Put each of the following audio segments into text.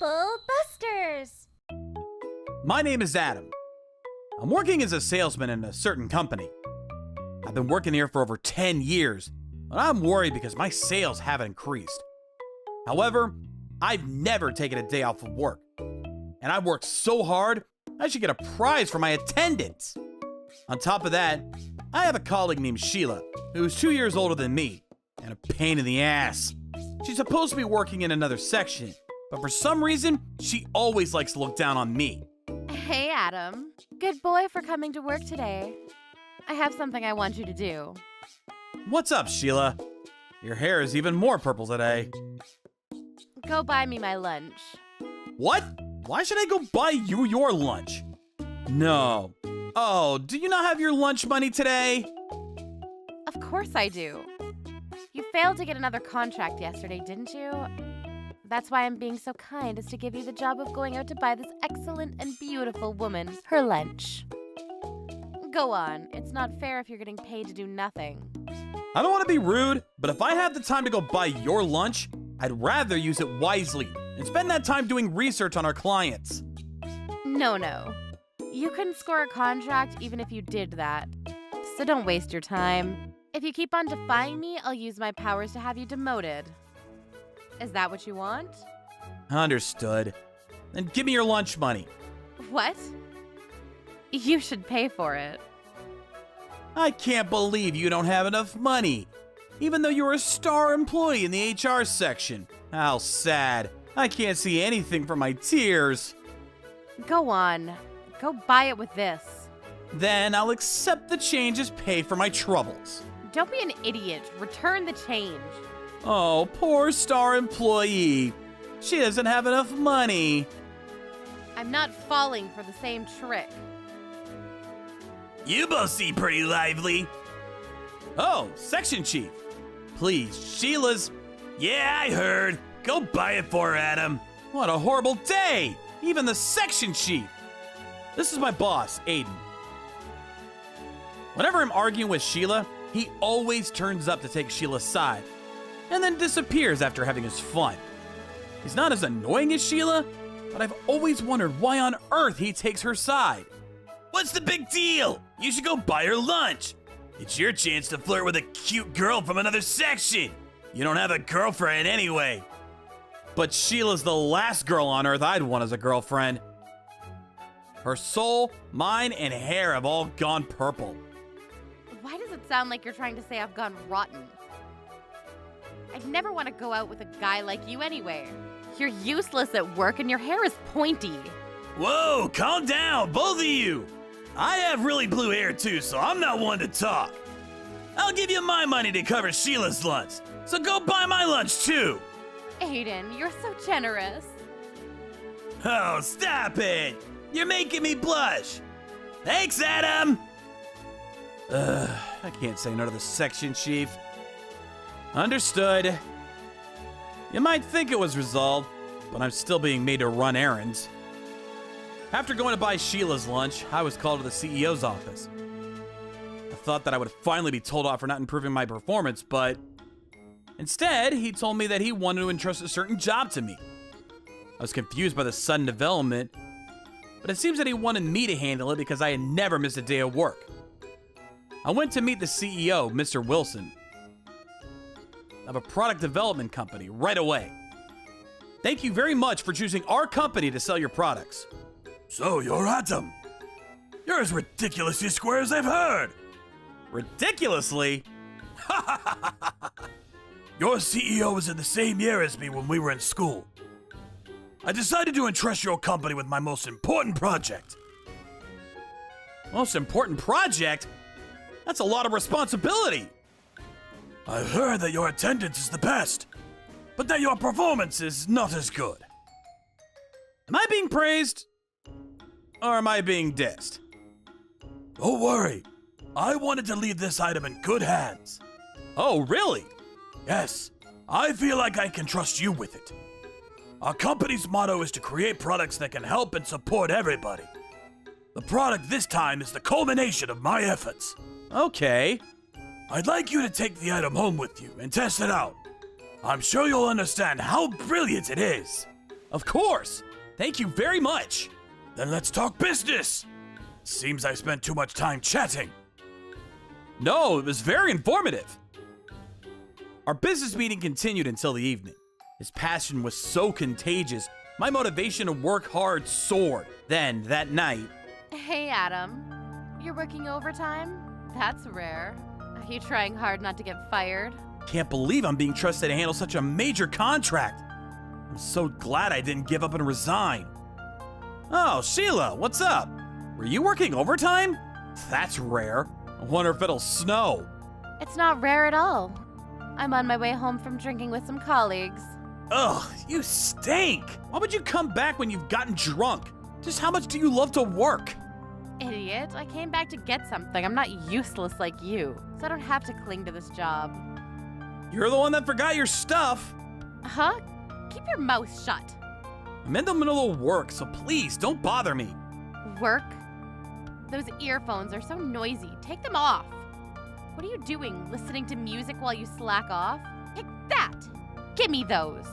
Bubble Busters! My name is Adam. I'm working as a salesman in a certain company. I've been working here for over 10 years, and I'm worried because my sales haven't increased. However, I've never taken a day off of work, and I've worked so hard, I should get a prize for my attendance. On top of that, I have a colleague named Sheila, who's 2 years older than me, and a pain in the ass. She's supposed to be working in another section, but for some reason, she always likes to look down on me. Hey, Adam. Good boy for coming to work today. I have something I want you to do. What's up, Sheila? Your hair is even more purple today. Go buy me my lunch. What? Why should I go buy you your lunch? No. Oh, do you not have your lunch money today? Of course I do. You failed to get another contract yesterday, didn't you? That's why I'm being so kind as to give you the job of going out to buy this excellent and beautiful woman her lunch. Go on. It's not fair if you're getting paid to do nothing. I don't want to be rude, but if I have the time to go buy your lunch, I'd rather use it wisely and spend that time doing research on our clients. No. You couldn't score a contract even if you did that. So don't waste your time. If you keep on defying me, I'll use my powers to have you demoted. Is that what you want? Understood. Then give me your lunch money. What? You should pay for it. I can't believe you don't have enough money. Even though you're a star employee in the HR section. How sad. I can't see anything for my tears. Go on. Go buy it with this. Then I'll accept the change as pay for my troubles. Don't be an idiot. Return the change. Oh, poor star employee. She doesn't have enough money. I'm not falling for the same trick. You both seem pretty lively. Oh, section chief. Please, Sheila's. Yeah, I heard. Go buy it for her, Adam. What a horrible day. Even the section chief. This is my boss, Aiden. Whenever I'm arguing with Sheila, he always turns up to take Sheila's side, and then disappears after having his fun. He's not as annoying as Sheila, but I've always wondered why on earth he takes her side. What's the big deal? You should go buy her lunch. It's your chance to flirt with a cute girl from another section. You don't have a girlfriend anyway. But Sheila's the last girl on earth I'd want as a girlfriend. Her soul, mine, and hair have all gone purple. Why does it sound like you're trying to say I've gone rotten? I'd never want to go out with a guy like you anyway. You're useless at work and your hair is pointy. Whoa, calm down, both of you. I have really blue hair too, so I'm not one to talk. I'll give you my money to cover Sheila's lunch, so go buy my lunch too. Aiden, you're so generous. Oh, stop it. You're making me blush. Thanks, Adam. I can't say no to the section chief. Understood. You might think it was resolved, but I'm still being made to run errands. After going to buy Sheila's lunch, I was called to the CEO's office. I thought that I would finally be told off for not improving my performance, but instead, he told me that he wanted to entrust a certain job to me. I was confused by the sudden development, but it seems that he wanted me to handle it because I had never missed a day of work. I went to meet the CEO, Mr. Wilson, of a product development company right away. Thank you very much for choosing our company to sell your products. So you're Adam. You're as ridiculously square as I've heard. Ridiculously? Your CEO was in the same year as me when we were in school. I decided to entrust your company with my most important project. Most important project? That's a lot of responsibility. I've heard that your attendance is the best, but that your performance is not as good. Am I being praised? Or am I being dissed? Don't worry. I wanted to leave this item in good hands. Oh, really? Yes. I feel like I can trust you with it. Our company's motto is to create products that can help and support everybody. The product this time is the culmination of my efforts. Okay. I'd like you to take the item home with you and test it out. I'm sure you'll understand how brilliant it is. Of course. Thank you very much. Then let's talk business. Seems I spent too much time chatting. No, it was very informative. Our business meeting continued until the evening. His passion was so contagious, my motivation to work hard soared. Then, that night... Hey, Adam. You're working overtime? That's rare. Are you trying hard not to get fired? Can't believe I'm being trusted to handle such a major contract. I'm so glad I didn't give up and resign. Oh, Sheila, what's up? Were you working overtime? That's rare. I wonder if it'll snow. It's not rare at all. I'm on my way home from drinking with some colleagues. Ugh, you stink! Why would you come back when you've gotten drunk? Just how much do you love to work? Idiot, I came back to get something. I'm not useless like you, so I don't have to cling to this job. You're the one that forgot your stuff. Huh? Keep your mouth shut. I'm in the middle of work, so please don't bother me. Work? Those earphones are so noisy. Take them off. What are you doing? Listening to music while you slack off? Take that! Give me those!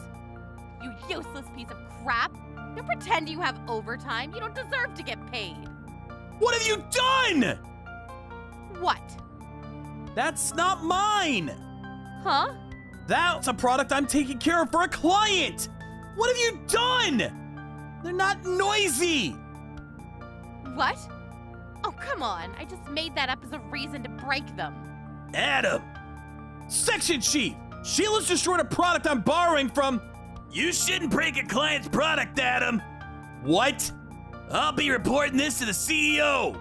You useless piece of crap! Don't pretend you have overtime. You don't deserve to get paid. What have you done? What? That's not mine. Huh? That's a product I'm taking care of for a client. What have you done? They're not noisy. What? Oh, come on. I just made that up as a reason to break them. Adam! Section chief! Sheila's destroyed a product I'm borrowing from... You shouldn't break a client's product, Adam! What? I'll be reporting this to the CEO!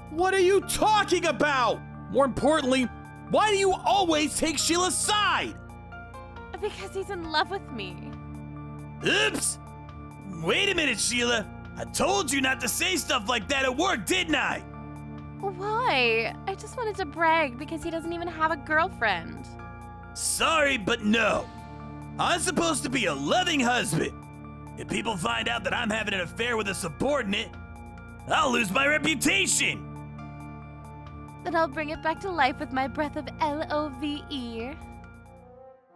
What are you talking about? More importantly, why do you always take Sheila's side? Because he's in love with me. Oops! Wait a minute, Sheila! I told you not to say stuff like that at work, didn't I? Why? I just wanted to brag because he doesn't even have a girlfriend. Sorry, but no. I'm supposed to be a loving husband. If people find out that I'm having an affair with a subordinate, I'll lose my reputation. Then I'll bring it back to life with my breath of L-O-V-E.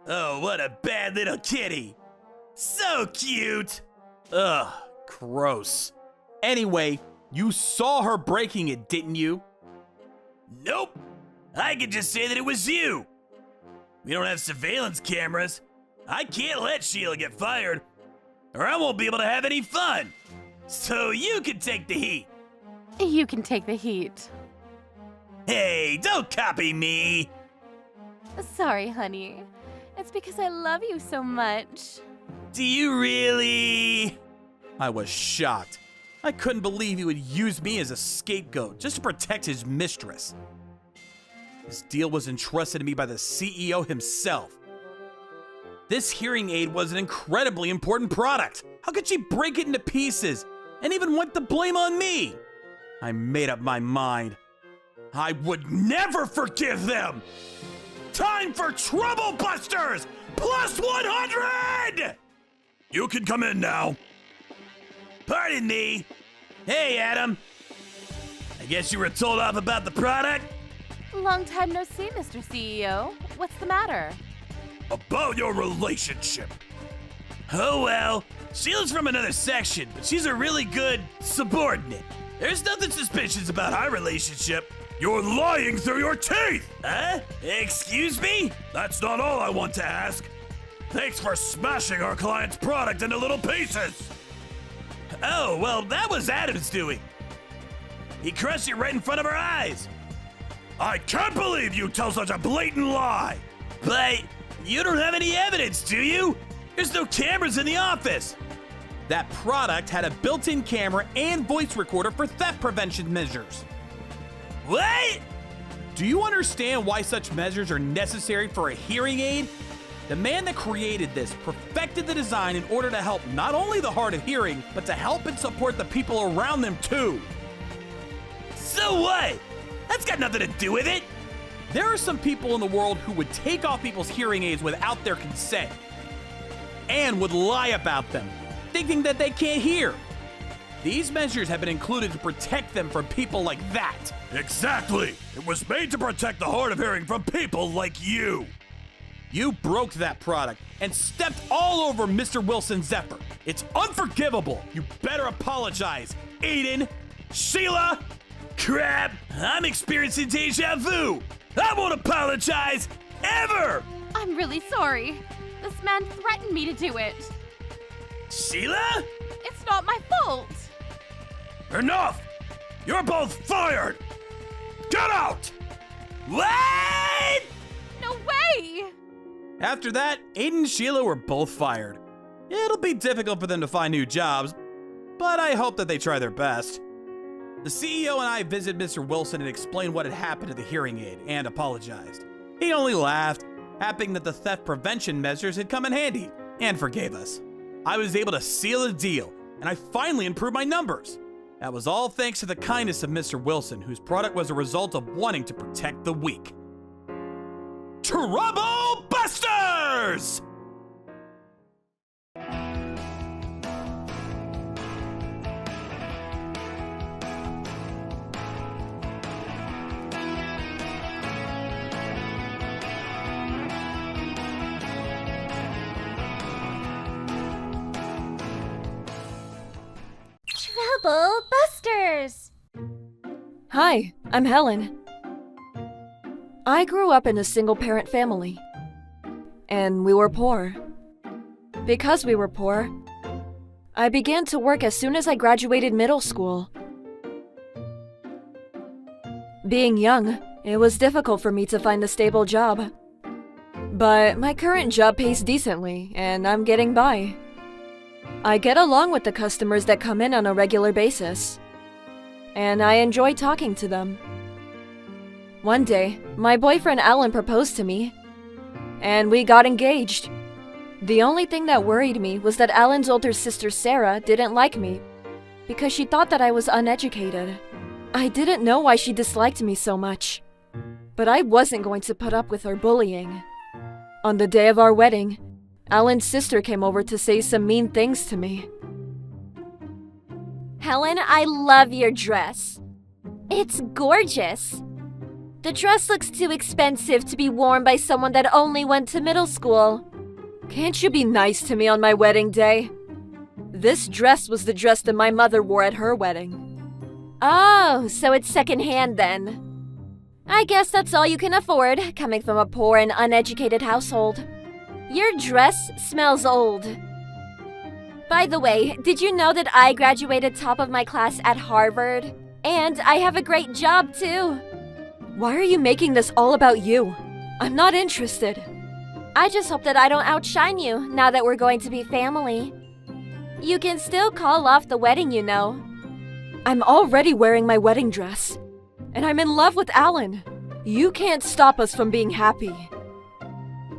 Oh, what a bad little kitty. So cute. Ugh, gross. Anyway, you saw her breaking it, didn't you? Nope. I can just say that it was you. We don't have surveillance cameras. I can't let Sheila get fired, or I won't be able to have any fun. So you can take the heat. You can take the heat. Hey, don't copy me. Sorry, honey. It's because I love you so much. Do you really? I was shocked. I couldn't believe he would use me as a scapegoat just to protect his mistress. This deal was entrusted to me by the CEO himself. This hearing aid was an incredibly important product. How could she break it into pieces and even want the blame on me? I made up my mind. I would never forgive them! Time for Trouble Busters! Plus 100! You can come in now. Pardon me. Hey, Adam. I guess you were told off about the product? Long time no see, Mr. CEO. What's the matter? About your relationship. Oh well, Sheila's from another section, but she's a really good subordinate. There's nothing suspicious about our relationship. You're lying through your teeth! Huh? Excuse me? That's not all I want to ask. Thanks for smashing our client's product into little pieces. Oh, well, that was Adam's doing. He crushed it right in front of our eyes. I can't believe you tell such a blatant lie. But you don't have any evidence, do you? There's no cameras in the office. That product had a built-in camera and voice recorder for theft prevention measures. What? Do you understand why such measures are necessary for a hearing aid? The man that created this perfected the design in order to help not only the hard of hearing, but to help and support the people around them too. So what? That's got nothing to do with it. There are some people in the world who would take off people's hearing aids without their consent and would lie about them, thinking that they can't hear. These measures have been included to protect them from people like that. Exactly. It was made to protect the hard of hearing from people like you. You broke that product and stepped all over Mr. Wilson Zephyr. It's unforgivable. You better apologize. Aiden, Sheila, crap, I'm experiencing deja vu. I won't apologize ever. I'm really sorry. This man threatened me to do it. Sheila? It's not my fault. Enough! You're both fired! Get out! What? No way! After that, Aiden and Sheila were both fired. It'll be difficult for them to find new jobs, but I hope that they try their best. The CEO and I visited Mr. Wilson and explained what had happened to the hearing aid and apologized. He only laughed, hoping that the theft prevention measures had come in handy, and forgave us. I was able to seal a deal, and I finally improved my numbers. That was all thanks to the kindness of Mr. Wilson, whose product was a result of wanting to protect the weak. Trouble Busters! Trouble Busters! Hi, I'm Helen. I grew up in a single-parent family, and we were poor. Because we were poor, I began to work as soon as I graduated middle school. Being young, it was difficult for me to find a stable job. But my current job pays decently, and I'm getting by. I get along with the customers that come in on a regular basis, and I enjoy talking to them. One day, my boyfriend Alan proposed to me, and we got engaged. The only thing that worried me was that Alan's older sister Sarah didn't like me because she thought that I was uneducated. I didn't know why she disliked me so much, but I wasn't going to put up with her bullying. On the day of our wedding, Alan's sister came over to say some mean things to me. Helen, I love your dress. It's gorgeous. The dress looks too expensive to be worn by someone that only went to middle school. Can't you be nice to me on my wedding day? This dress was the dress that my mother wore at her wedding. Oh, so it's secondhand then. I guess that's all you can afford, coming from a poor and uneducated household. Your dress smells old. By the way, did you know that I graduated top of my class at Harvard? And I have a great job too. Why are you making this all about you? I'm not interested. I just hope that I don't outshine you now that we're going to be family. You can still call off the wedding, you know. I'm already wearing my wedding dress, and I'm in love with Alan. You can't stop us from being happy.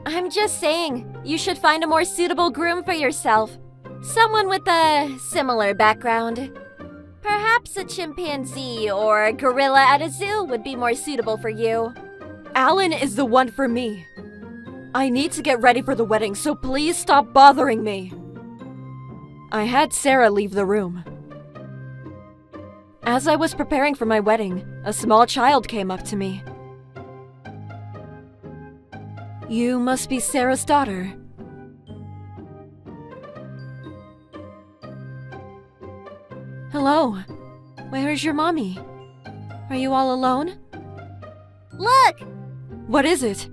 I'm just saying, you should find a more suitable groom for yourself. Someone with a similar background. Perhaps a chimpanzee or a gorilla at a zoo would be more suitable for you. Alan is the one for me. I need to get ready for the wedding, so please stop bothering me. I had Sarah leave the room. As I was preparing for my wedding, a small child came up to me. You must be Sarah's daughter. Hello. Where is your mommy? Are you all alone? Look! What is it?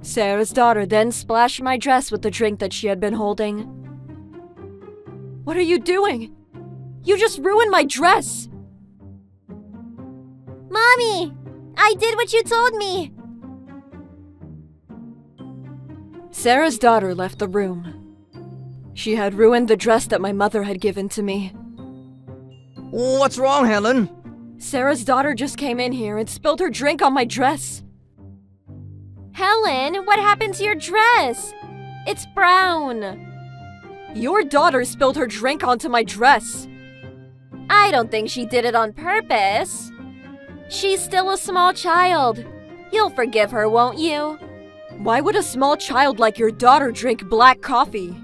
Sarah's daughter then splashed my dress with the drink that she had been holding. What are you doing? You just ruined my dress! Mommy! I did what you told me! Sarah's daughter left the room. She had ruined the dress that my mother had given to me. What's wrong, Helen? Sarah's daughter just came in here and spilled her drink on my dress. Helen, what happened to your dress? It's brown. Your daughter spilled her drink onto my dress. I don't think she did it on purpose. She's still a small child. You'll forgive her, won't you? Why would a small child like your daughter drink black coffee?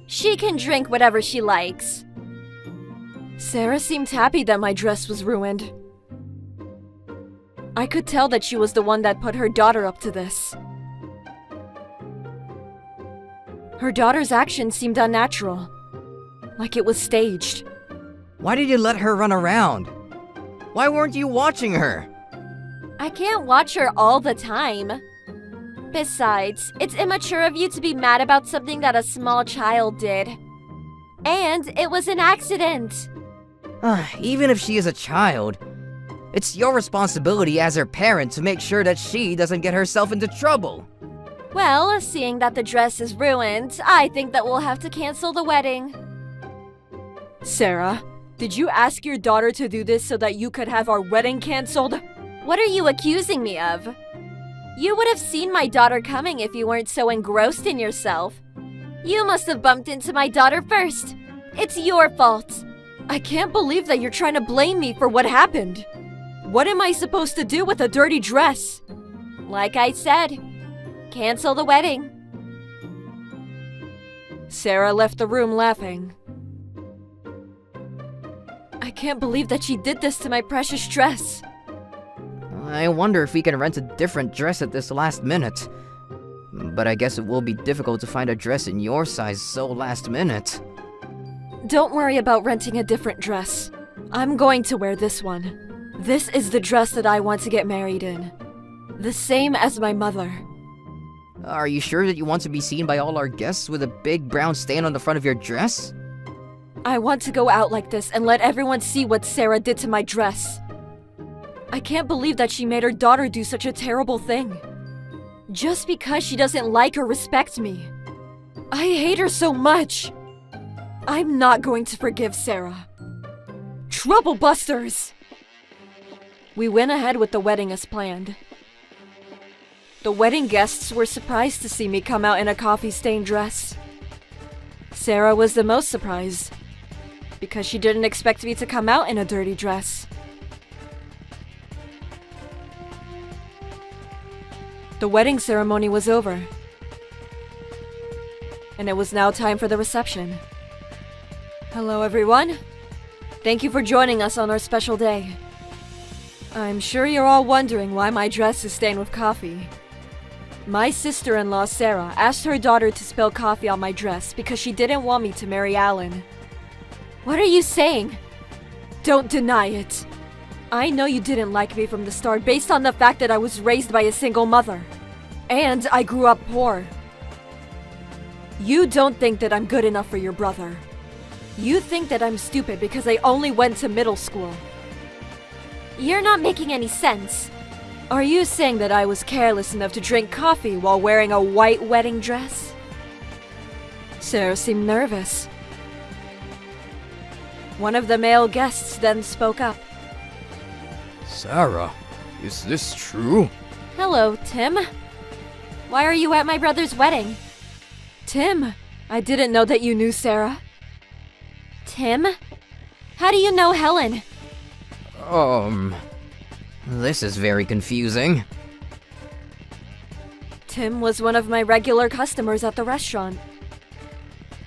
She can drink whatever she likes. Sarah seemed happy that my dress was ruined. I could tell that she was the one that put her daughter up to this. Her daughter's actions seemed unnatural, like it was staged. Why did you let her run around? Why weren't you watching her? I can't watch her all the time. Besides, it's immature of you to be mad about something that a small child did. And it was an accident. Even if she is a child, it's your responsibility as her parent to make sure that she doesn't get herself into trouble. Well, seeing that the dress is ruined, I think that we'll have to cancel the wedding. Sarah, did you ask your daughter to do this so that you could have our wedding canceled? What are you accusing me of? You would have seen my daughter coming if you weren't so engrossed in yourself. You must have bumped into my daughter first. It's your fault. I can't believe that you're trying to blame me for what happened. What am I supposed to do with a dirty dress? Like I said, cancel the wedding. Sarah left the room laughing. I can't believe that she did this to my precious dress. I wonder if we can rent a different dress at this last minute. But I guess it will be difficult to find a dress in your size so last minute. Don't worry about renting a different dress. I'm going to wear this one. This is the dress that I want to get married in. The same as my mother. Are you sure that you want to be seen by all our guests with a big brown stain on the front of your dress? I want to go out like this and let everyone see what Sarah did to my dress. I can't believe that she made her daughter do such a terrible thing. Just because she doesn't like or respect me. I hate her so much. I'm not going to forgive Sarah. Trouble busters! We went ahead with the wedding as planned. The wedding guests were surprised to see me come out in a coffee-stained dress. Sarah was the most surprised, because she didn't expect me to come out in a dirty dress. The wedding ceremony was over, and it was now time for the reception. Hello, everyone. Thank you for joining us on our special day. I'm sure you're all wondering why my dress is stained with coffee. My sister-in-law, Sarah, asked her daughter to spill coffee on my dress because she didn't want me to marry Alan. What are you saying? Don't deny it. I know you didn't like me from the start based on the fact that I was raised by a single mother. And I grew up poor. You don't think that I'm good enough for your brother. You think that I'm stupid because I only went to middle school. You're not making any sense. Are you saying that I was careless enough to drink coffee while wearing a white wedding dress? Sarah seemed nervous. One of the male guests then spoke up. Sarah, is this true? Hello, Tim. Why are you at my brother's wedding? Tim, I didn't know that you knew Sarah. Tim? How do you know Helen? This is very confusing. Tim was one of my regular customers at the restaurant.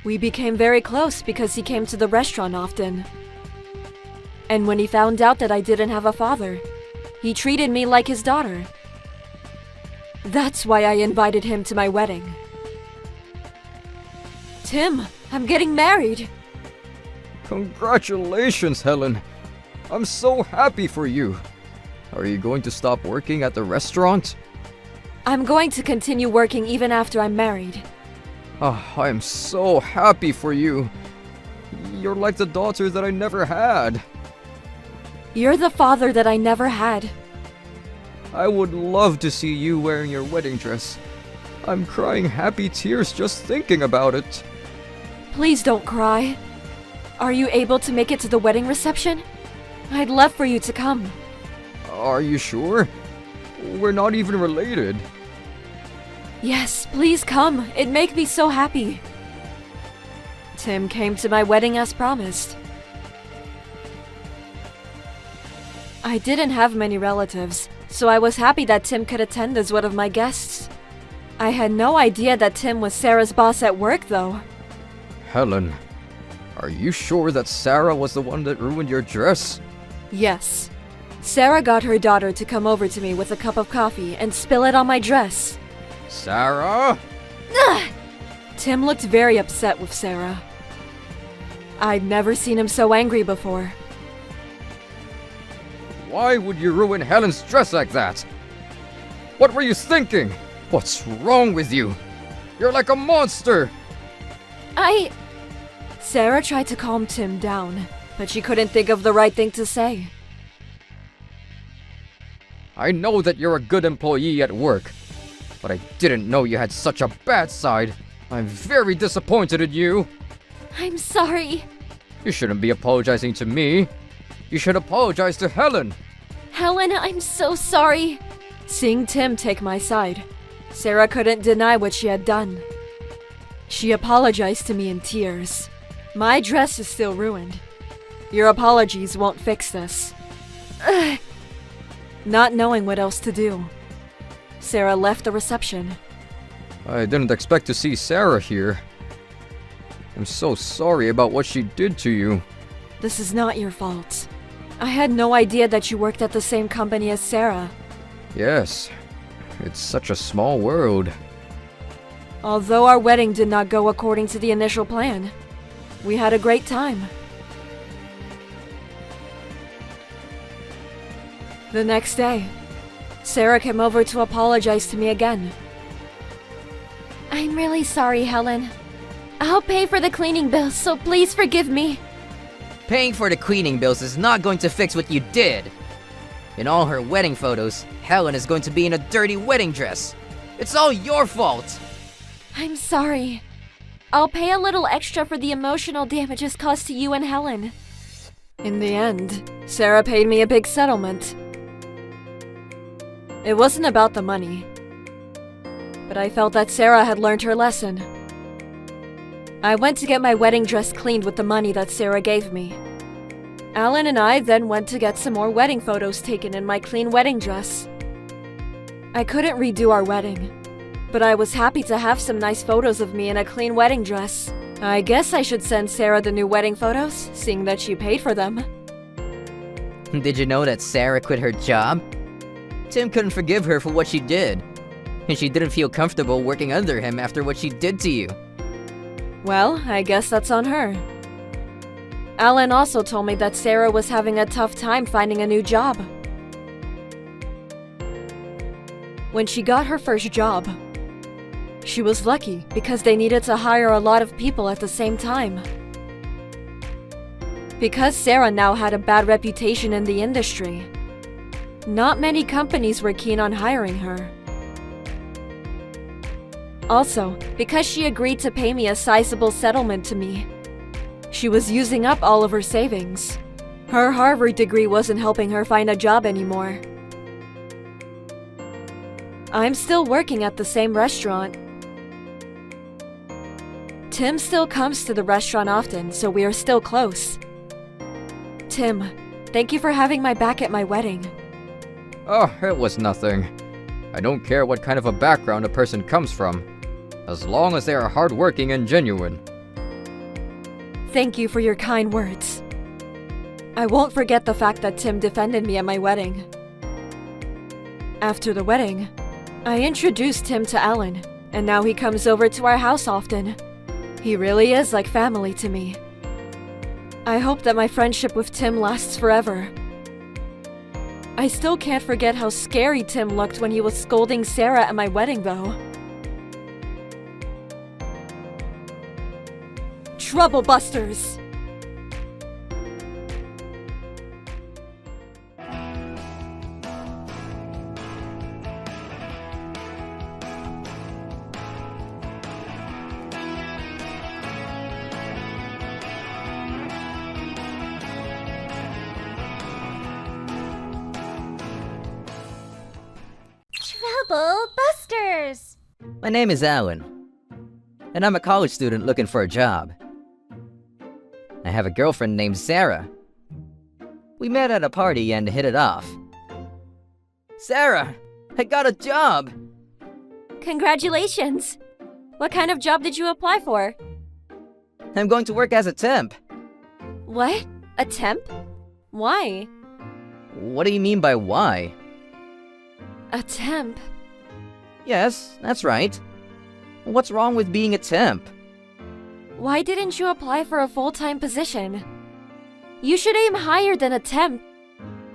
We became very close because he came to the restaurant often. And when he found out that I didn't have a father, he treated me like his daughter. That's why I invited him to my wedding. Tim, I'm getting married. Congratulations, Helen. I'm so happy for you. Are you going to stop working at the restaurant? I'm going to continue working even after I'm married. Oh, I'm so happy for you. You're like the daughter that I never had. You're the father that I never had. I would love to see you wearing your wedding dress. I'm crying happy tears just thinking about it. Please don't cry. Are you able to make it to the wedding reception? I'd love for you to come. Are you sure? We're not even related. Yes, please come. It'd make me so happy. Tim came to my wedding as promised. I didn't have many relatives, so I was happy that Tim could attend as one of my guests. I had no idea that Tim was Sarah's boss at work, though. Helen, are you sure that Sarah was the one that ruined your dress? Yes. Sarah got her daughter to come over to me with a cup of coffee and spill it on my dress. Sarah? Ugh! Tim looked very upset with Sarah. I'd never seen him so angry before. Why would you ruin Helen's dress like that? What were you thinking? What's wrong with you? You're like a monster! Sarah tried to calm Tim down, but she couldn't think of the right thing to say. I know that you're a good employee at work, but I didn't know you had such a bad side. I'm very disappointed in you. I'm sorry. You shouldn't be apologizing to me. You should apologize to Helen. Helen, I'm so sorry. Seeing Tim take my side, Sarah couldn't deny what she had done. She apologized to me in tears. My dress is still ruined. Your apologies won't fix this. Ugh. Not knowing what else to do, Sarah left the reception. I didn't expect to see Sarah here. I'm so sorry about what she did to you. This is not your fault. I had no idea that you worked at the same company as Sarah. Yes, it's such a small world. Although our wedding did not go according to the initial plan, we had a great time. The next day, Sarah came over to apologize to me again. I'm really sorry, Helen. I'll pay for the cleaning bills, so please forgive me. Paying for the cleaning bills is not going to fix what you did. In all her wedding photos, Helen is going to be in a dirty wedding dress. It's all your fault. I'm sorry. I'll pay a little extra for the emotional damages caused to you and Helen. In the end, Sarah paid me a big settlement. It wasn't about the money, but I felt that Sarah had learned her lesson. I went to get my wedding dress cleaned with the money that Sarah gave me. Alan and I then went to get some more wedding photos taken in my clean wedding dress. I couldn't redo our wedding, but I was happy to have some nice photos of me in a clean wedding dress. I guess I should send Sarah the new wedding photos, seeing that she paid for them. Did you know that Sarah quit her job? Tim couldn't forgive her for what she did, and she didn't feel comfortable working under him after what she did to you. Well, I guess that's on her. Alan also told me that Sarah was having a tough time finding a new job. When she got her first job, she was lucky because they needed to hire a lot of people at the same time. Because Sarah now had a bad reputation in the industry, not many companies were keen on hiring her. Also, because she agreed to pay me a sizable settlement to me, she was using up all of her savings. Her Harvard degree wasn't helping her find a job anymore. I'm still working at the same restaurant. Tim still comes to the restaurant often, so we are still close. Tim, thank you for having my back at my wedding. Oh, it was nothing. I don't care what kind of a background a person comes from, as long as they are hardworking and genuine. Thank you for your kind words. I won't forget the fact that Tim defended me at my wedding. After the wedding, I introduced Tim to Alan, and now he comes over to our house often. He really is like family to me. I hope that my friendship with Tim lasts forever. I still can't forget how scary Tim looked when he was scolding Sarah at my wedding, though. Troublebusters! Troublebusters! My name is Alan, and I'm a college student looking for a job. I have a girlfriend named Sarah. We met at a party and hit it off. Sarah, I got a job! Congratulations! What kind of job did you apply for? I'm going to work as a temp. What? A temp? Why? What do you mean by why? A temp? Yes, that's right. What's wrong with being a temp? Why didn't you apply for a full-time position? You should aim higher than a temp.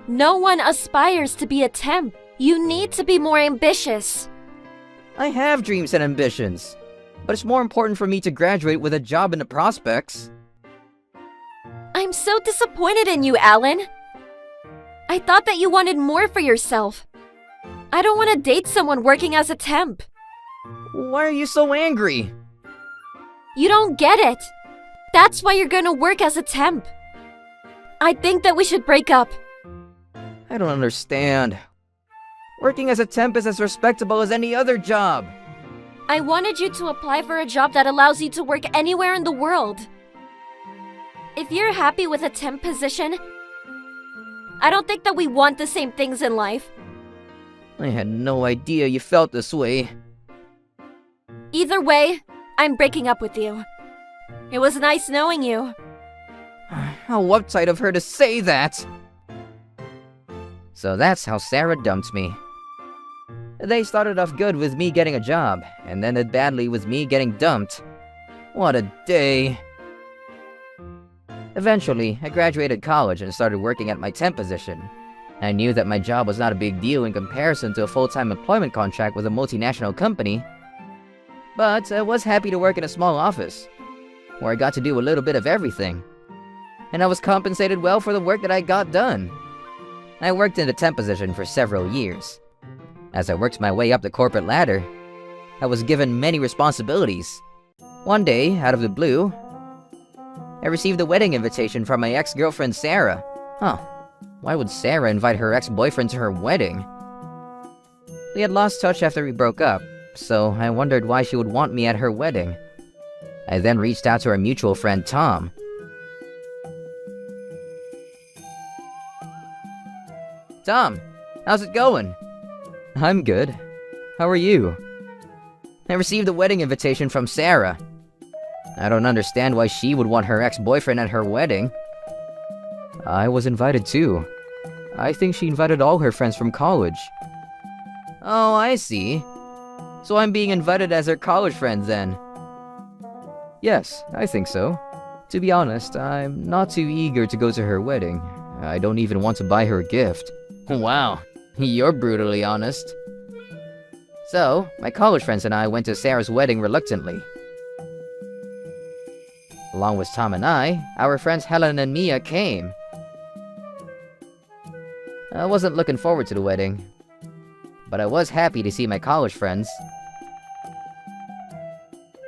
No one aspires to be a temp. You need to be more ambitious. I have dreams and ambitions, but it's more important for me to graduate with a job in the prospects. I'm so disappointed in you, Alan. I thought that you wanted more for yourself. I don't want to date someone working as a temp. Why are you so angry? You don't get it. That's why you're gonna work as a temp. I think that we should break up. I don't understand. Working as a temp is as respectable as any other job. I wanted you to apply for a job that allows you to work anywhere in the world. If you're happy with a temp position, I don't think that we want the same things in life. I had no idea you felt this way. Either way, I'm breaking up with you. It was nice knowing you. How uptight of her to say that! So that's how Sarah dumped me. They started off good with me getting a job, and ended badly with me getting dumped. What a day. Eventually, I graduated college and started working at my temp position. I knew that my job was not a big deal in comparison to a full-time employment contract with a multinational company. But I was happy to work in a small office, where I got to do a little bit of everything. And I was compensated well for the work that I got done. I worked in the temp position for several years. As I worked my way up the corporate ladder, I was given many responsibilities. One day, out of the blue, I received a wedding invitation from my ex-girlfriend Sarah. Why would Sarah invite her ex-boyfriend to her wedding? We had lost touch after we broke up, so I wondered why she would want me at her wedding. I then reached out to our mutual friend Tom. Tom, how's it going? I'm good. How are you? I received a wedding invitation from Sarah. I don't understand why she would want her ex-boyfriend at her wedding. I was invited too. I think she invited all her friends from college. Oh, I see. So I'm being invited as her college friend then. Yes, I think so. To be honest, I'm not too eager to go to her wedding. I don't even want to buy her a gift. Wow, you're brutally honest. So, my college friends and I went to Sarah's wedding reluctantly. Along with Tom and I, our friends Helen and Mia came. I wasn't looking forward to the wedding, but I was happy to see my college friends.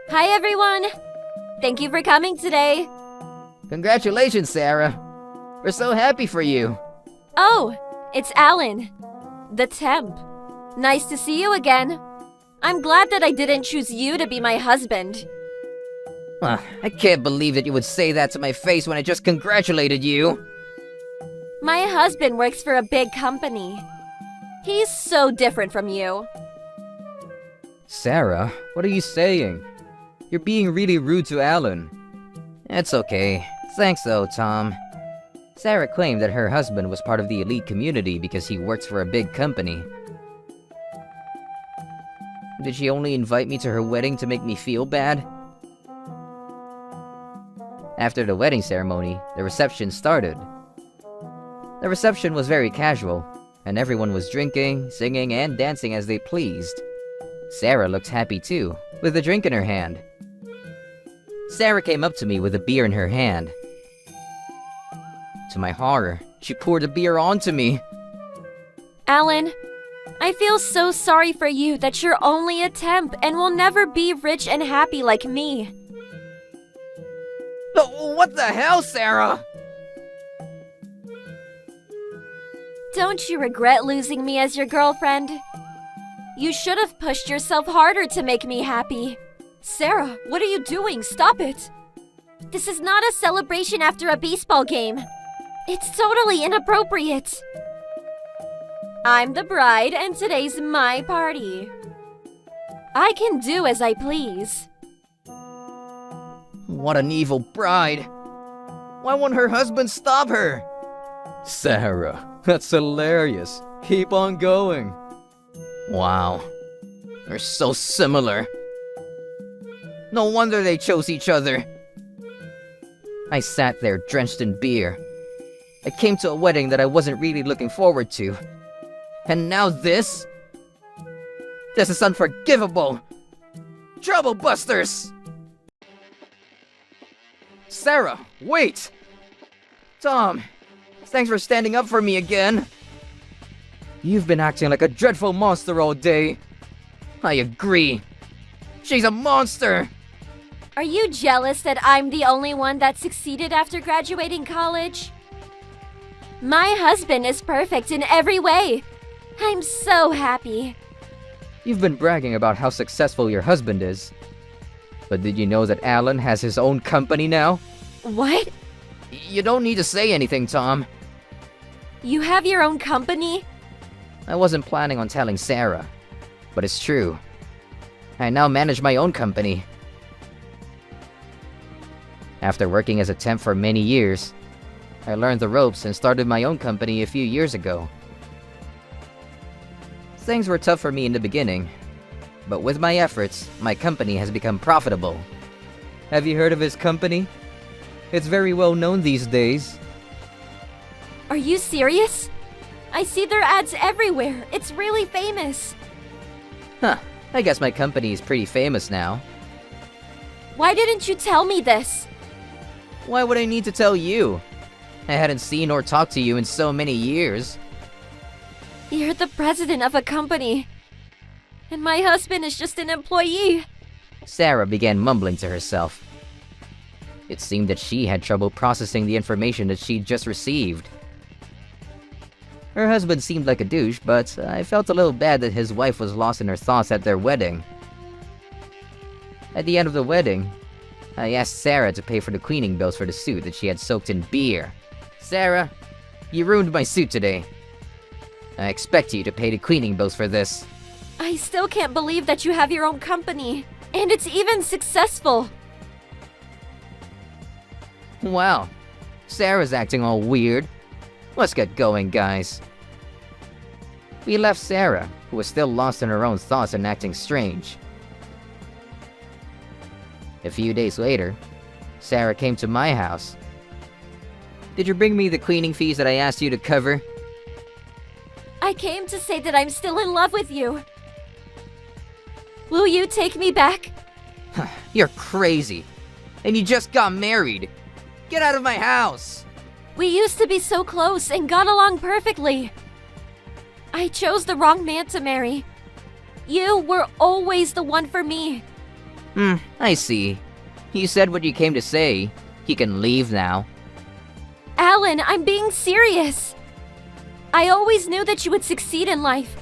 Hi, everyone. Thank you for coming today. Congratulations, Sarah. We're so happy for you. Oh, it's Alan, the temp. Nice to see you again. I'm glad that I didn't choose you to be my husband. I can't believe that you would say that to my face when I just congratulated you. My husband works for a big company. He's so different from you. Sarah, what are you saying? You're being really rude to Alan. It's okay. Thanks though, Tom. Sarah claimed that her husband was part of the elite community because he works for a big company. Did she only invite me to her wedding to make me feel bad? After the wedding ceremony, the reception started. The reception was very casual, and everyone was drinking, singing, and dancing as they pleased. Sarah looked happy too, with a drink in her hand. Sarah came up to me with a beer in her hand. To my horror, she poured the beer onto me. Alan, I feel so sorry for you that you're only a temp and will never be rich and happy like me. Oh, what the hell, Sarah? Don't you regret losing me as your girlfriend? You should have pushed yourself harder to make me happy. Sarah, what are you doing? Stop it! This is not a celebration after a baseball game. It's totally inappropriate. I'm the bride and today's my party. I can do as I please. What an evil bride. Why won't her husband stop her? Sarah, that's hilarious. Keep on going. Wow. They're so similar. No wonder they chose each other. I sat there drenched in beer. I came to a wedding that I wasn't really looking forward to. And now this? This is unforgivable! Trouble busters! Sarah, wait! Tom, thanks for standing up for me again. You've been acting like a dreadful monster all day. I agree. She's a monster! Are you jealous that I'm the only one that succeeded after graduating college? My husband is perfect in every way. I'm so happy. You've been bragging about how successful your husband is. But did you know that Alan has his own company now? What? You don't need to say anything, Tom. You have your own company? I wasn't planning on telling Sarah, but it's true. I now manage my own company. After working as a temp for many years, I learned the ropes and started my own company a few years ago. Things were tough for me in the beginning, but with my efforts, my company has become profitable. Have you heard of his company? It's very well known these days. Are you serious? I see their ads everywhere. It's really famous. Huh, I guess my company is pretty famous now. Why didn't you tell me this? Why would I need to tell you? I hadn't seen or talked to you in so many years. You're the president of a company. And my husband is just an employee. Sarah began mumbling to herself. It seemed that she had trouble processing the information that she'd just received. Her husband seemed like a douche, but I felt a little bad that his wife was lost in her thoughts at their wedding. At the end of the wedding, I asked Sarah to pay for the cleaning bills for the suit that she had soaked in beer. Sarah, you ruined my suit today. I expect you to pay the cleaning bills for this. I still can't believe that you have your own company. And it's even successful. Wow, Sarah's acting all weird. Let's get going, guys. We left Sarah, who was still lost in her own thoughts and acting strange. A few days later, Sarah came to my house. Did you bring me the cleaning fees that I asked you to cover? I came to say that I'm still in love with you. Will you take me back? You're crazy. And you just got married. Get out of my house! We used to be so close and got along perfectly. I chose the wrong man to marry. You were always the one for me. I see. You said what you came to say. You can leave now. Alan, I'm being serious. I always knew that you would succeed in life.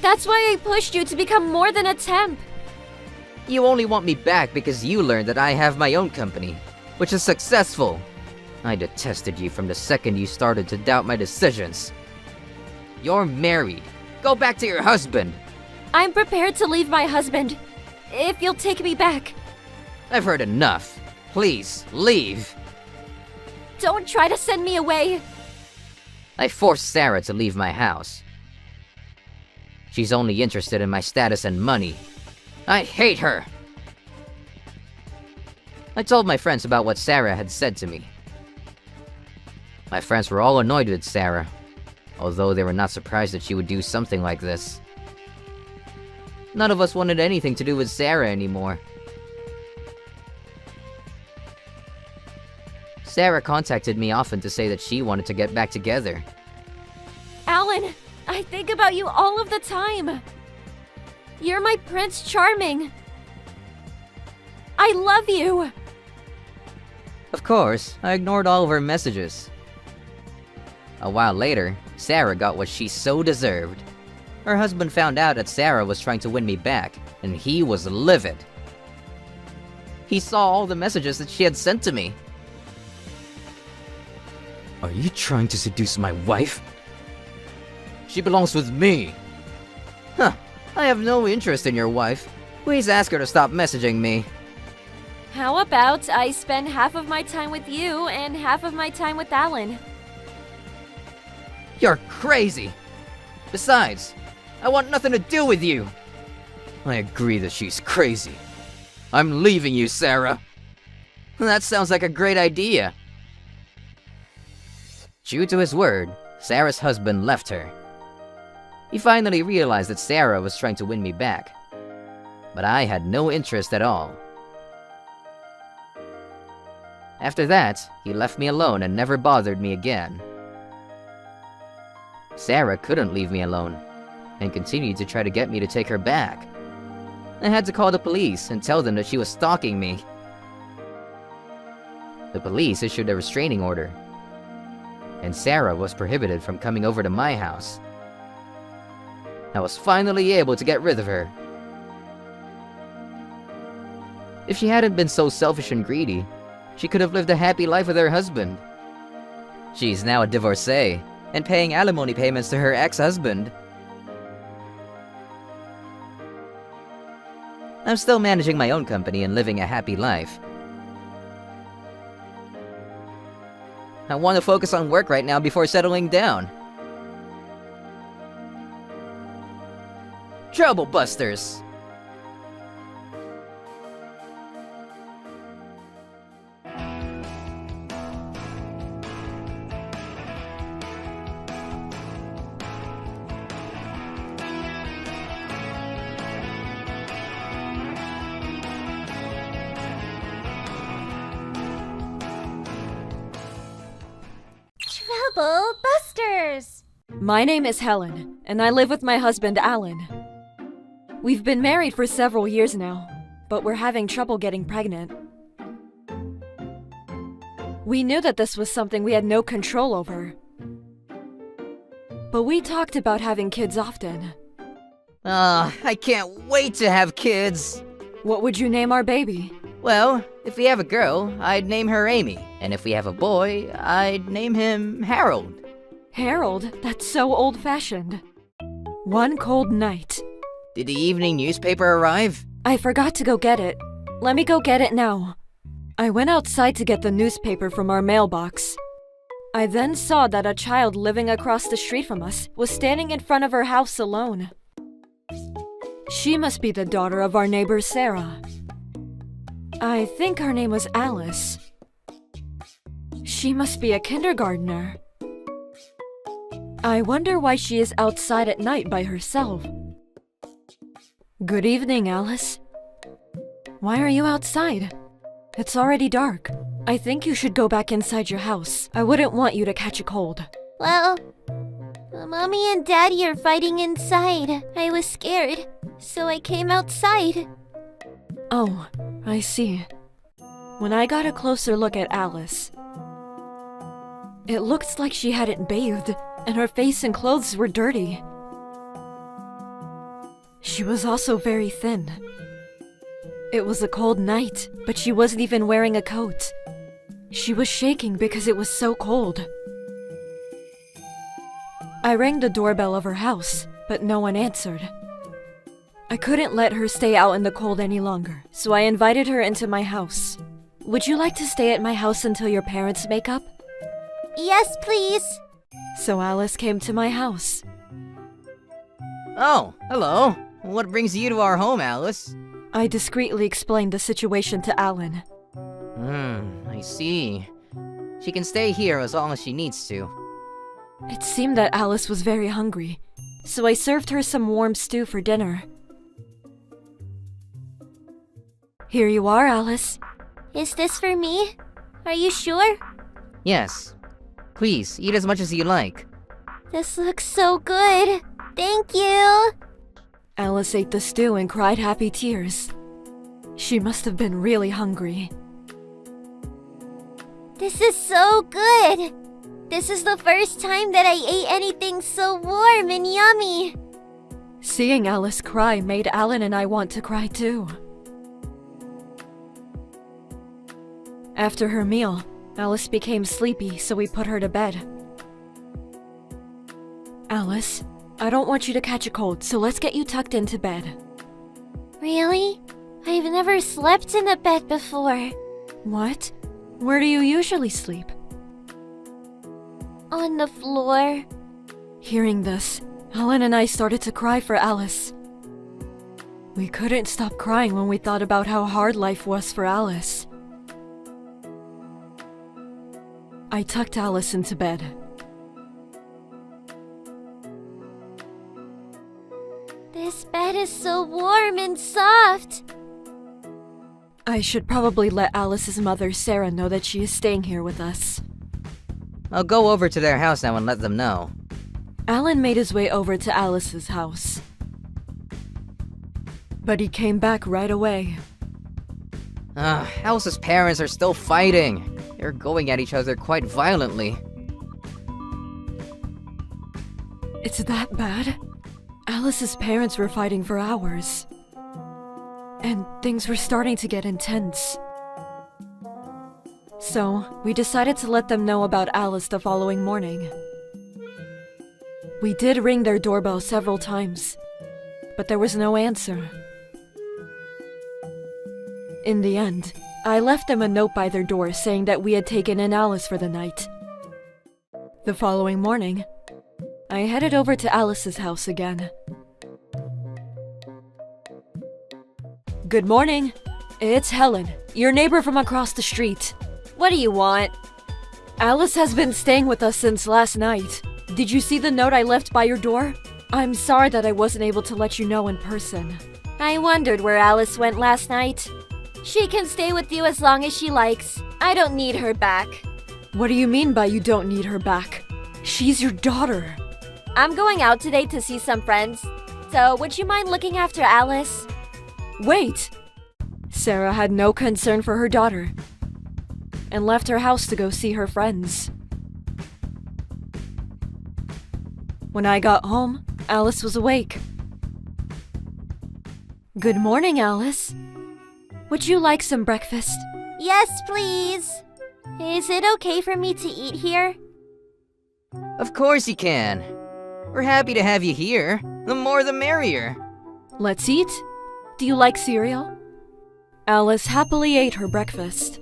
That's why I pushed you to become more than a temp. You only want me back because you learned that I have my own company, which is successful. I detested you from the second you started to doubt my decisions. You're married. Go back to your husband. I'm prepared to leave my husband, if you'll take me back. I've heard enough. Please, leave. Don't try to send me away. I forced Sarah to leave my house. She's only interested in my status and money. I hate her! I told my friends about what Sarah had said to me. My friends were all annoyed with Sarah, although they were not surprised that she would do something like this. None of us wanted anything to do with Sarah anymore. Sarah contacted me often to say that she wanted to get back together. Alan, I think about you all of the time. You're my Prince Charming. I love you. Of course, I ignored all of her messages. A while later, Sarah got what she so deserved. Her husband found out that Sarah was trying to win me back, and he was livid. He saw all the messages that she had sent to me. Are you trying to seduce my wife? She belongs with me. Huh, I have no interest in your wife. Please ask her to stop messaging me. How about I spend half of my time with you and half of my time with Alan? You're crazy! Besides, I want nothing to do with you! I agree that she's crazy. I'm leaving you, Sarah. That sounds like a great idea. True to his word, Sarah's husband left her. He finally realized that Sarah was trying to win me back, but I had no interest at all. After that, he left me alone and never bothered me again. Sarah couldn't leave me alone, and continued to try to get me to take her back. I had to call the police and tell them that she was stalking me. The police issued a restraining order, and Sarah was prohibited from coming over to my house. I was finally able to get rid of her. If she hadn't been so selfish and greedy, she could have lived a happy life with her husband. She's now a divorcee, and paying alimony payments to her ex-husband. I'm still managing my own company and living a happy life. I want to focus on work right now before settling down. Trouble Busters! Trouble Busters! My name is Helen, and I live with my husband, Alan. We've been married for several years now, but we're having trouble getting pregnant. We knew that this was something we had no control over. But we talked about having kids often. I can't wait to have kids! What would you name our baby? Well, if we have a girl, I'd name her Amy. And if we have a boy, I'd name him Harold. Harold? That's so old-fashioned. One cold night. Did the evening newspaper arrive? I forgot to go get it. Let me go get it now. I went outside to get the newspaper from our mailbox. I then saw that a child living across the street from us was standing in front of her house alone. She must be the daughter of our neighbor Sarah. I think her name was Alice. She must be a kindergartner. I wonder why she is outside at night by herself. Good evening, Alice. Why are you outside? It's already dark. I think you should go back inside your house. I wouldn't want you to catch a cold. Well, Mommy and Daddy are fighting inside. I was scared, so I came outside. Oh, I see. When I got a closer look at Alice, it looked like she hadn't bathed, and her face and clothes were dirty. She was also very thin. It was a cold night, but she wasn't even wearing a coat. She was shaking because it was so cold. I rang the doorbell of her house, but no one answered. I couldn't let her stay out in the cold any longer, so I invited her into my house. Would you like to stay at my house until your parents make up? Yes, please. So Alice came to my house. Oh, hello. What brings you to our home, Alice? I discreetly explained the situation to Alan. I see. She can stay here as long as she needs to. It seemed that Alice was very hungry, so I served her some warm stew for dinner. Here you are, Alice. Is this for me? Are you sure? Yes. Please, eat as much as you like. This looks so good. Thank you. Alice ate the stew and cried happy tears. She must have been really hungry. This is so good. This is the first time that I ate anything so warm and yummy. Seeing Alice cry made Alan and I want to cry too. After her meal, Alice became sleepy, so we put her to bed. Alice, I don't want you to catch a cold, so let's get you tucked into bed. Really? I've never slept in a bed before. What? Where do you usually sleep? On the floor. Hearing this, Alan and I started to cry for Alice. We couldn't stop crying when we thought about how hard life was for Alice. I tucked Alice into bed. This bed is so warm and soft. I should probably let Alice's mother, Sarah, know that she is staying here with us. I'll go over to their house now and let them know. Alan made his way over to Alice's house. But he came back right away. Alice's parents are still fighting. They're going at each other quite violently. It's that bad? Alice's parents were fighting for hours. And things were starting to get intense. So, we decided to let them know about Alice the following morning. We did ring their doorbell several times, but there was no answer. In the end, I left them a note by their door saying that we had taken in Alice for the night. The following morning, I headed over to Alice's house again. Good morning. It's Helen, your neighbor from across the street. What do you want? Alice has been staying with us since last night. Did you see the note I left by your door? I'm sorry that I wasn't able to let you know in person. I wondered where Alice went last night. She can stay with you as long as she likes. I don't need her back. What do you mean by you don't need her back? She's your daughter. I'm going out today to see some friends. So, would you mind looking after Alice? Wait! Sarah had no concern for her daughter and left her house to go see her friends. When I got home, Alice was awake. Good morning, Alice. Would you like some breakfast? Yes, please. Is it okay for me to eat here? Of course you can. We're happy to have you here. The more the merrier. Let's eat. Do you like cereal? Alice happily ate her breakfast.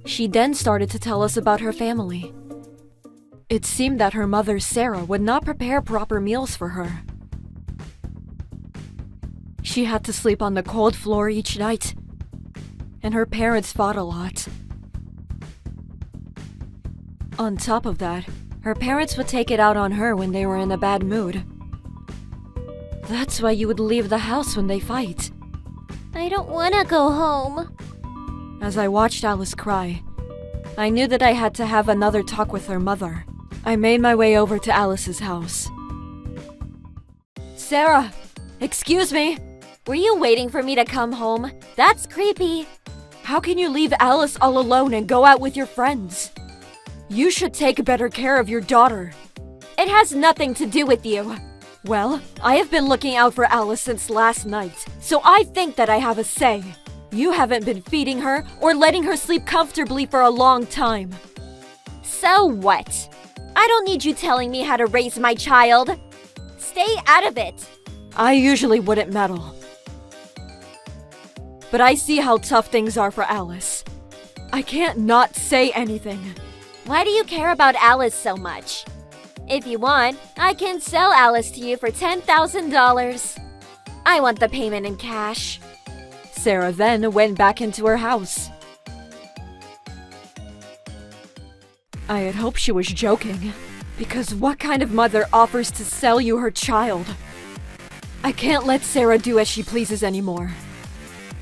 She then started to tell us about her family. It seemed that her mother, Sarah, would not prepare proper meals for her. She had to sleep on the cold floor each night, and her parents fought a lot. On top of that, her parents would take it out on her when they were in a bad mood. That's why you would leave the house when they fight. I don't want to go home. As I watched Alice cry, I knew that I had to have another talk with her mother. I made my way over to Alice's house. Sarah! Excuse me! Were you waiting for me to come home? That's creepy. How can you leave Alice all alone and go out with your friends? You should take better care of your daughter. It has nothing to do with you. Well, I have been looking out for Alice since last night, so I think that I have a say. You haven't been feeding her or letting her sleep comfortably for a long time. So what? I don't need you telling me how to raise my child. Stay out of it. I usually wouldn't meddle. But I see how tough things are for Alice. I can't not say anything. Why do you care about Alice so much? If you want, I can sell Alice to you for $10,000. I want the payment in cash. Sarah then went back into her house. I had hoped she was joking, because what kind of mother offers to sell you her child? I can't let Sarah do as she pleases anymore.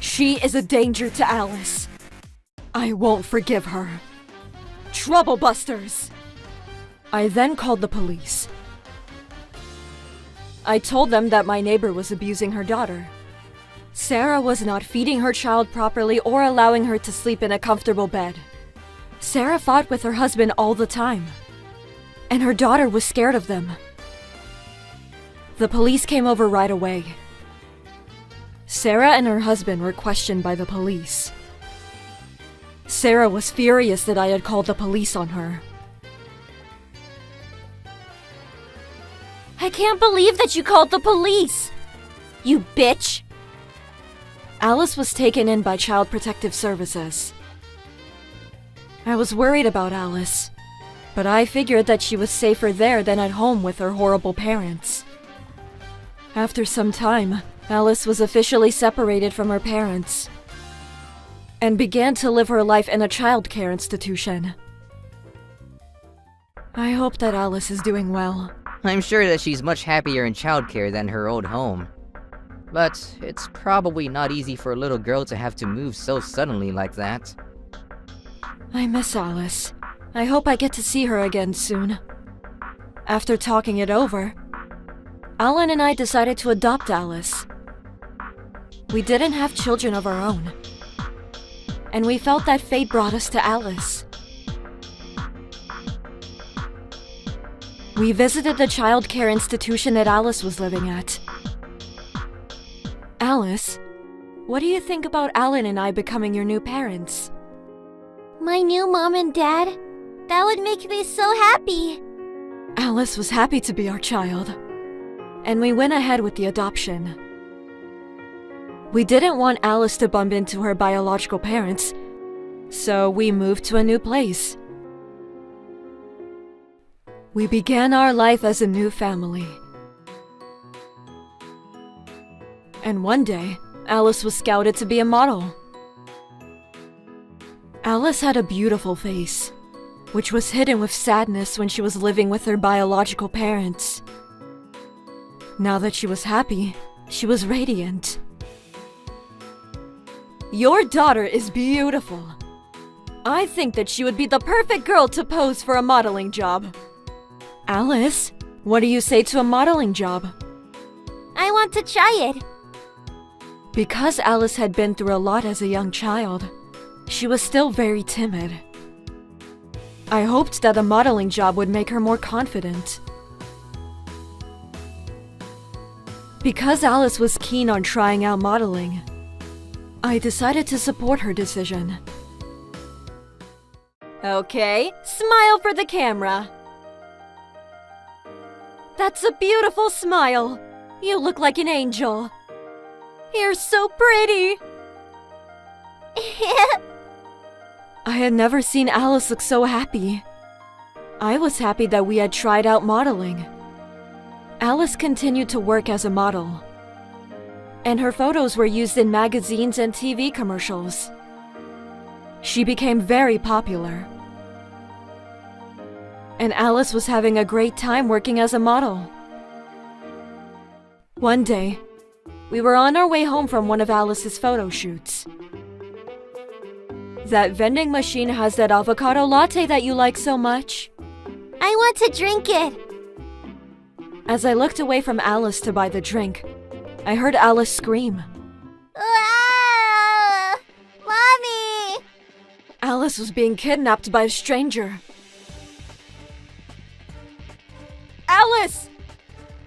She is a danger to Alice. I won't forgive her. Troublebusters! I then called the police. I told them that my neighbor was abusing her daughter. Sarah was not feeding her child properly or allowing her to sleep in a comfortable bed. Sarah fought with her husband all the time, and her daughter was scared of them. The police came over right away. Sarah and her husband were questioned by the police. Sarah was furious that I had called the police on her. I can't believe that you called the police! You bitch! Alice was taken in by Child Protective Services. I was worried about Alice, but I figured that she was safer there than at home with her horrible parents. After some time, Alice was officially separated from her parents and began to live her life in a childcare institution. I hope that Alice is doing well. I'm sure that she's much happier in childcare than her old home. But it's probably not easy for a little girl to have to move so suddenly like that. I miss Alice. I hope I get to see her again soon. After talking it over, Alan and I decided to adopt Alice. We didn't have children of our own, and we felt that fate brought us to Alice. We visited the child care institution that Alice was living at. Alice, what do you think about Alan and I becoming your new parents? My new mom and dad? That would make me so happy. Alice was happy to be our child, and we went ahead with the adoption. We didn't want Alice to bump into her biological parents, so we moved to a new place. We began our life as a new family. And one day, Alice was scouted to be a model. Alice had a beautiful face, which was hidden with sadness when she was living with her biological parents. Now that she was happy, she was radiant. Your daughter is beautiful. I think that she would be the perfect girl to pose for a modeling job. Alice, what do you say to a modeling job? I want to try it. Because Alice had been through a lot as a young child, she was still very timid. I hoped that a modeling job would make her more confident. Because Alice was keen on trying out modeling, I decided to support her decision. Okay, smile for the camera. That's a beautiful smile. You look like an angel. You're so pretty. I had never seen Alice look so happy. I was happy that we had tried out modeling. Alice continued to work as a model, and her photos were used in magazines and TV commercials. She became very popular, and Alice was having a great time working as a model. One day, we were on our way home from one of Alice's photo shoots. That vending machine has that avocado latte that you like so much. I want to drink it. As I looked away from Alice to buy the drink, I heard Alice scream. Ah! Mommy! Alice was being kidnapped by a stranger. Alice!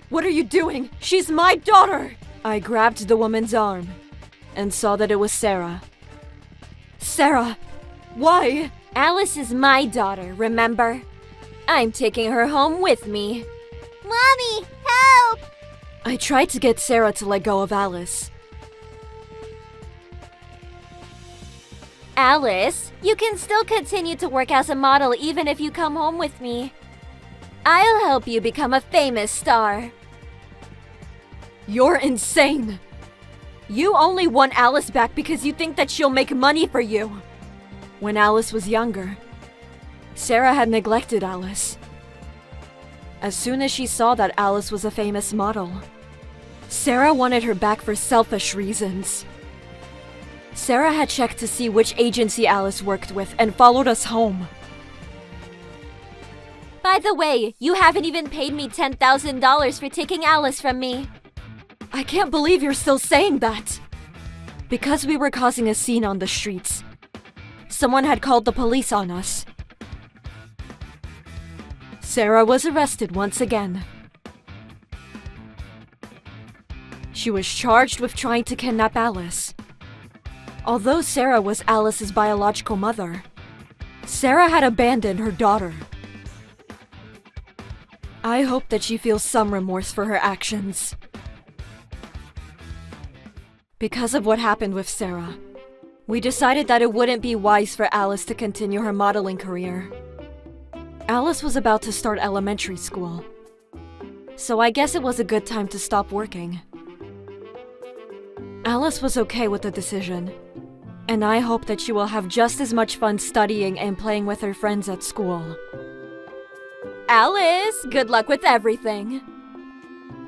What are you doing? She's my daughter! I grabbed the woman's arm and saw that it was Sarah. Sarah, why? Alice is my daughter, remember? I'm taking her home with me. Mommy, help! I tried to get Sarah to let go of Alice. Alice, you can still continue to work as a model even if you come home with me. I'll help you become a famous star. You're insane! You only want Alice back because you think that she'll make money for you. When Alice was younger, Sarah had neglected Alice. As soon as she saw that Alice was a famous model, Sarah wanted her back for selfish reasons. Sarah had checked to see which agency Alice worked with and followed us home. By the way, you haven't even paid me $10,000 for taking Alice from me. I can't believe you're still saying that. Because we were causing a scene on the streets, someone had called the police on us. Sarah was arrested once again. She was charged with trying to kidnap Alice. Although Sarah was Alice's biological mother, Sarah had abandoned her daughter. I hope that she feels some remorse for her actions. Because of what happened with Sarah, we decided that it wouldn't be wise for Alice to continue her modeling career. Alice was about to start elementary school, so I guess it was a good time to stop working. Alice was okay with the decision, and I hope that she will have just as much fun studying and playing with her friends at school. Alice, good luck with everything.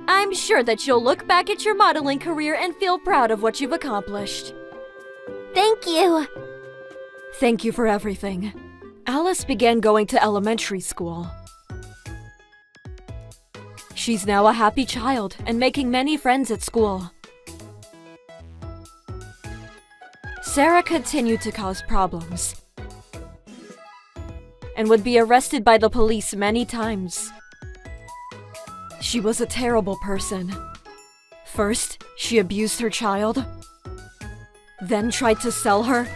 I'm sure that you'll look back at your modeling career and feel proud of what you've accomplished. Thank you. Thank you for everything. Alice began going to elementary school. She's now a happy child and making many friends at school. Sarah continued to cause problems and would be arrested by the police many times. She was a terrible person. First, she abused her child, then tried to sell her,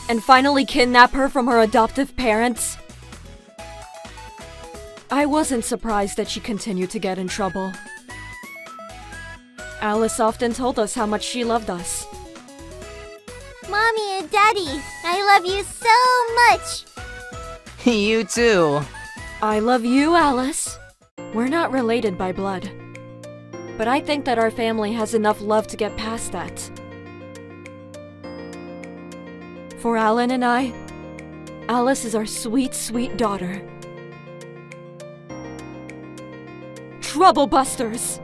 and finally kidnap her from her adoptive parents. I wasn't surprised that she continued to get in trouble. Alice often told us how much she loved us. Mommy and Daddy, I love you so much. You too. I love you, Alice. We're not related by blood, but I think that our family has enough love to get past that. For Alan and I, Alice is our sweet, sweet daughter. Trouble Busters!